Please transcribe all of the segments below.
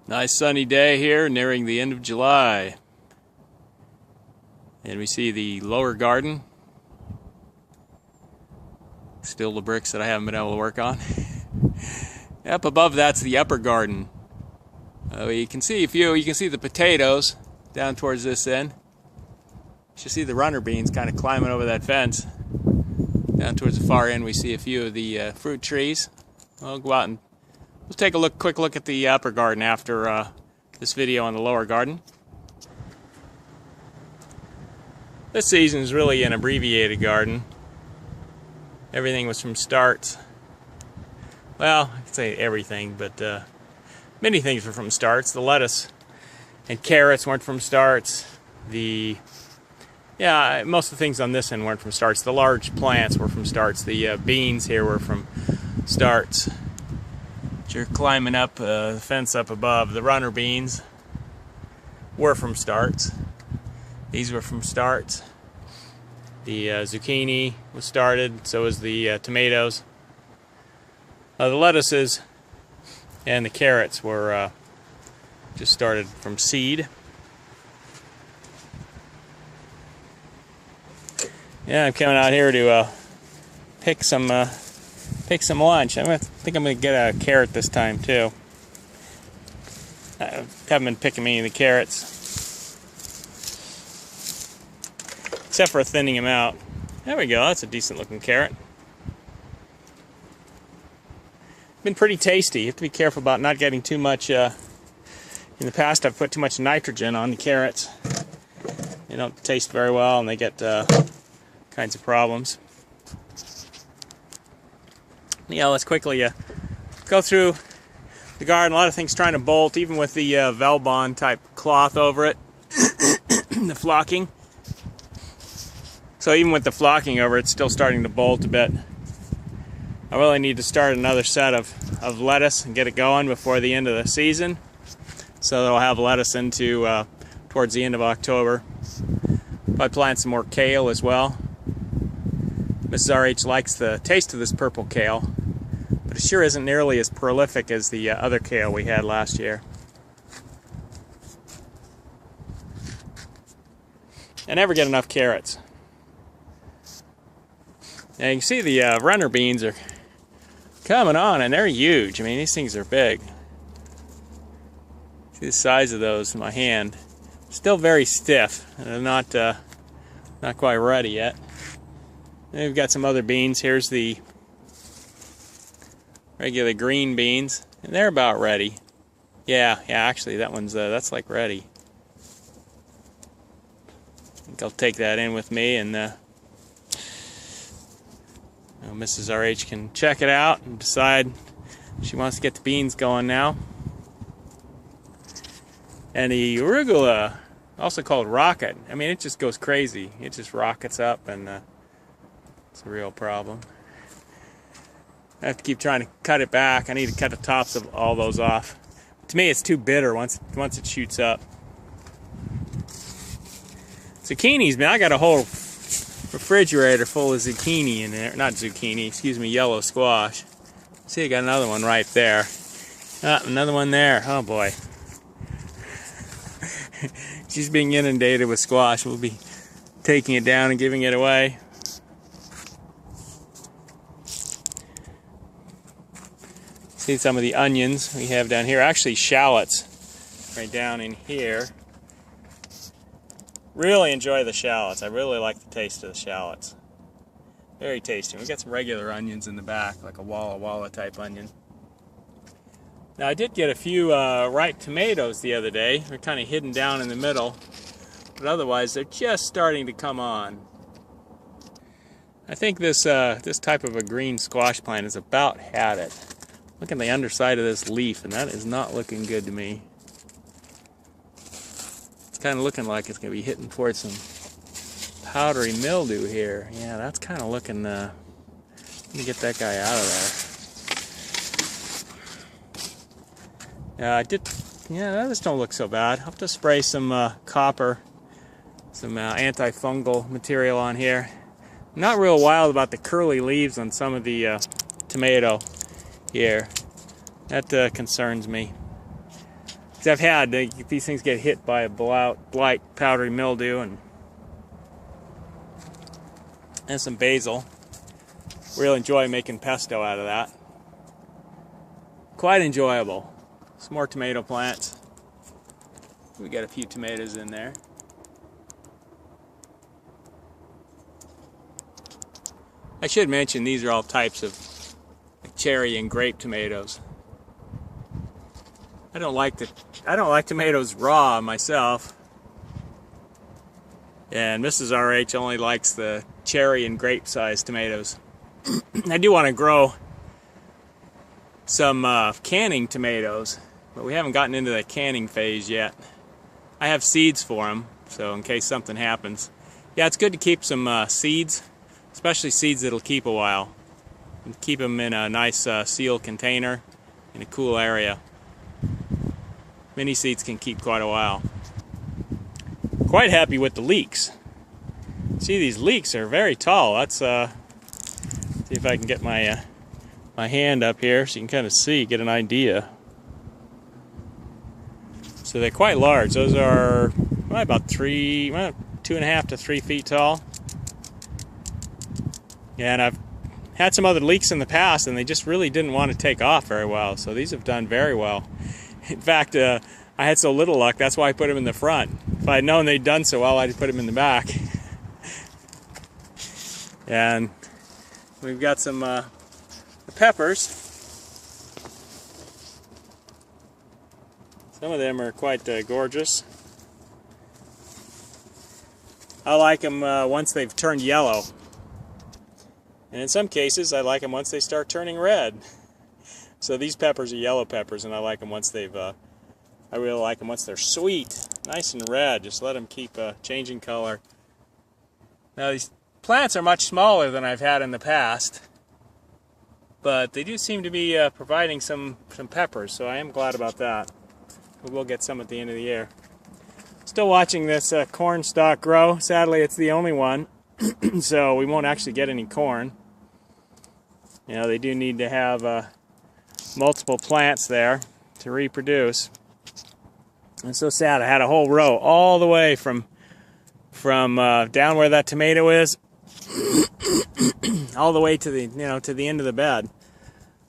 Nice sunny day here, nearing the end of July. And we see the lower garden. Still the bricks that I haven't been able to work on. Up above that's the upper garden. You can see you can see the potatoes down towards this end. You should see the runner beans kind of climbing over that fence. Down towards the far end we see a few of the fruit trees. I'll go out and we'll take a quick look at the upper garden after this video on the lower garden. This season is really an abbreviated garden. Everything was from starts. Well, I could say everything, but many things were from starts. The lettuce and carrots weren't from starts. Most of the things on this end weren't from starts. The large plants were from starts. The beans here were from starts. You're climbing up the fence up above. The runner beans were from starts. These were from starts. The zucchini was started, so was the tomatoes. The lettuces and the carrots were just started from seed. Yeah, I'm coming out here to pick some lunch. I think I'm going to get a carrot this time too. I haven't been picking any of the carrots, except for thinning them out. There we go. That's a decent looking carrot. Been pretty tasty. You have to be careful about not getting too much. In the past, I've put too much nitrogen on the carrots. They don't taste very well, and they get kinds of problems. Yeah, let's quickly go through the garden. A lot of things trying to bolt, even with the Velbond type cloth over it. The flocking. So even with the flocking over it, it's still starting to bolt a bit. I really need to start another set of lettuce and get it going before the end of the season, so that I'll have lettuce into towards the end of October. Probably plant some more kale as well. Mrs. RH likes the taste of this purple kale, but it sure isn't nearly as prolific as the other kale we had last year. I never get enough carrots. Now you can see the runner beans are coming on, and they're huge. I mean, these things are big. See the size of those in my hand. Still very stiff. They're not quite ready yet. And we've got some other beans. Here's the regular green beans, and they're about ready. Yeah, actually that one's that's like ready. I think I'll take that in with me, and Mrs. RH can check it out and decide if she wants to get the beans going now. And the arugula, also called rocket, I mean, it just goes crazy. It just rockets up, and it's a real problem. I have to keep trying to cut it back. I need to cut the tops of all those off. To me, it's too bitter once it shoots up. Zucchinis, man, I got a whole refrigerator full of zucchini in there. Not zucchini, excuse me, yellow squash. See, I got another one right there. Another one there. Oh boy. She's being inundated with squash. We'll be taking it down and giving it away. See some of the onions we have down here. Actually, shallots right down in here. Really enjoy the shallots. I really like the taste of the shallots. Very tasty. We've got some regular onions in the back, like a Walla Walla type onion. Now I did get a few ripe tomatoes the other day. They're kind of hidden down in the middle, but otherwise they're just starting to come on. I think this type of a green squash plant has about had it. Look at the underside of this leaf, and that is not looking good to me. It's kind of looking like it's going to be hitting towards some powdery mildew here. Yeah, that's kind of looking, let me get that guy out of there. That just don't look so bad. I'll have to spray some copper, some antifungal material on here. I'm not real wild about the curly leaves on some of the tomato here. That concerns me. Because I've had these things get hit by a blight, powdery mildew, and some basil. Really enjoy making pesto out of that. Quite enjoyable. Some more tomato plants. We got a few tomatoes in there. I should mention these are all types of cherry and grape tomatoes. I don't like tomatoes raw myself. And Mrs. RH only likes the cherry and grape sized tomatoes. I do want to grow some canning tomatoes, but we haven't gotten into the canning phase yet. I have seeds for them, so in case something happens. Yeah, it's good to keep some seeds, especially seeds that'll keep a while. And keep them in a nice sealed container in a cool area. Mini seeds can keep quite a while. Quite happy with the leeks. See, these leeks are very tall. That's see if I can get my my hand up here so you can kind of see, get an idea. So they're quite large. Those are about 2.5 to 3 feet tall. And I've had some other leeks in the past, and they just really didn't want to take off very well. So these have done very well. In fact, I had so little luck, that's why I put them in the front. If I had known they'd done so well, I'd put them in the back. And we've got some peppers. Some of them are quite gorgeous. I like them once they've turned yellow. And in some cases, I like them once they start turning red. So these peppers are yellow peppers, and I like them once they've, I really like them once they're sweet, nice and red. Just let them keep changing color. Now these plants are much smaller than I've had in the past, but they do seem to be providing some peppers, so I am glad about that. We will get some at the end of the year. Still watching this corn stalk grow. Sadly, it's the only one, so we won't actually get any corn. You know, they do need to have multiple plants there to reproduce. It's so sad. I had a whole row all the way from down where that tomato is, all the way to the to the end of the bed.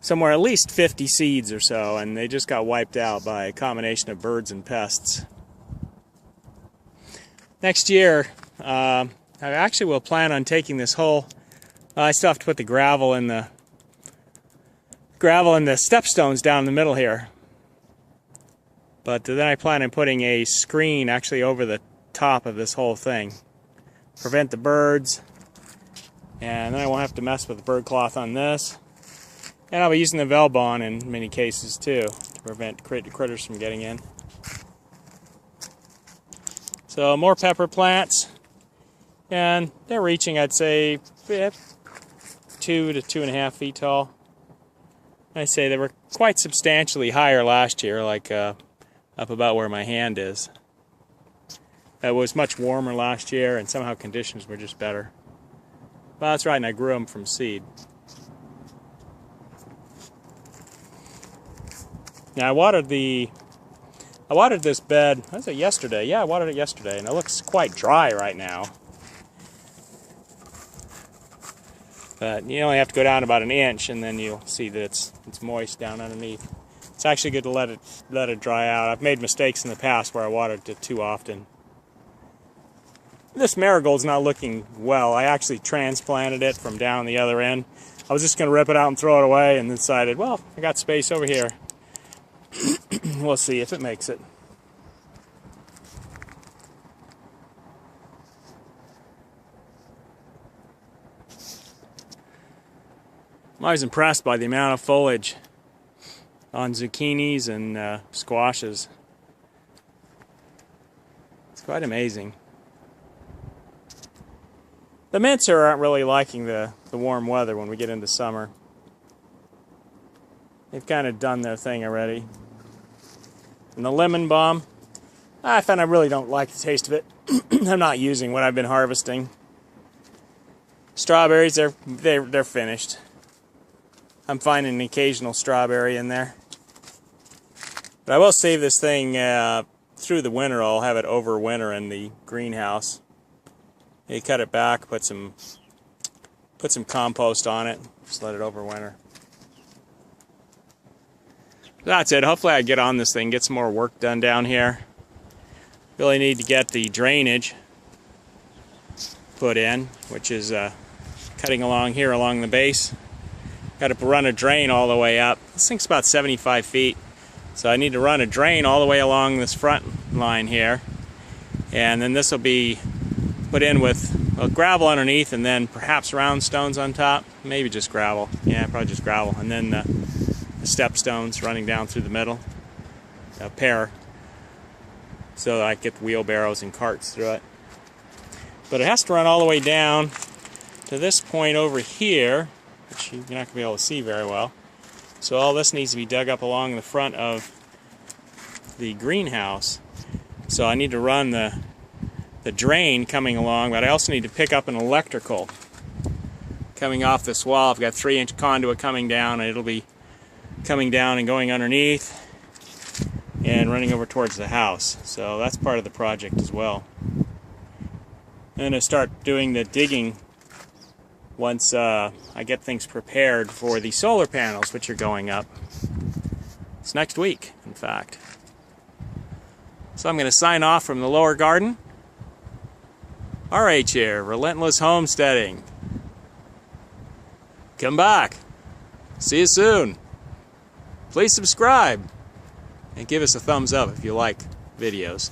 Somewhere at least 50 seeds or so, and they just got wiped out by a combination of birds and pests. Next year, I actually will plan on taking this whole. I still have to put the gravel and the stepstones down in the middle here. But then I plan on putting a screen actually over the top of this whole thing, prevent the birds, and then I won't have to mess with the bird cloth on this. And I'll be using the Velbon in many cases too to prevent critters from getting in. So more pepper plants, and they're reaching, I'd say, 2 to 2.5 feet tall. I say they were quite substantially higher last year, like up about where my hand is. It was much warmer last year, and somehow conditions were just better. Well, that's right, and I grew them from seed. Now I watered this bed, was it yesterday? Yeah, I watered it yesterday, and it looks quite dry right now. But you only have to go down about 1 inch, and then you'll see that it's moist down underneath. It's actually good to let it dry out. I've made mistakes in the past where I watered it too often. This marigold's not looking well. I actually transplanted it from down the other end. I was just going to rip it out and throw it away, and decided, well, I got space over here. We'll see if it makes it. I'm always impressed by the amount of foliage on zucchinis and squashes. It's quite amazing. The mints aren't really liking the warm weather when we get into summer. They've kind of done their thing already. And the lemon balm, I find I really don't like the taste of it. I'm not using what I've been harvesting. Strawberries, they're finished. I'm finding an occasional strawberry in there. But I will save this thing through the winter. I'll have it over winter in the greenhouse. You cut it back, put some compost on it, just let it overwinter. That's it. Hopefully I get on this thing, get some more work done down here. Really need to get the drainage put in, which is cutting along here along the base. Got to run a drain all the way up. This thing's about 75 feet, so I need to run a drain all the way along this front line here, and then this will be put in with gravel underneath, and then perhaps round stones on top. Maybe just gravel. Yeah, probably just gravel, and then the step stones running down through the middle, a pair, so that I get the wheelbarrows and carts through it. But it has to run all the way down to this point over here, which you're not going to be able to see very well. So all this needs to be dug up along the front of the greenhouse. So I need to run the drain coming along, but I also need to pick up an electrical coming off this wall. I've got 3-inch conduit coming down, and it'll be coming down and going underneath and running over towards the house. So that's part of the project as well. I'm going to start doing the digging once I get things prepared for the solar panels, which are going up. It's next week, in fact. So I'm going to sign off from the lower garden. RH here, Relentless Homesteading. Come back. See you soon. Please subscribe and give us a thumbs up if you like videos.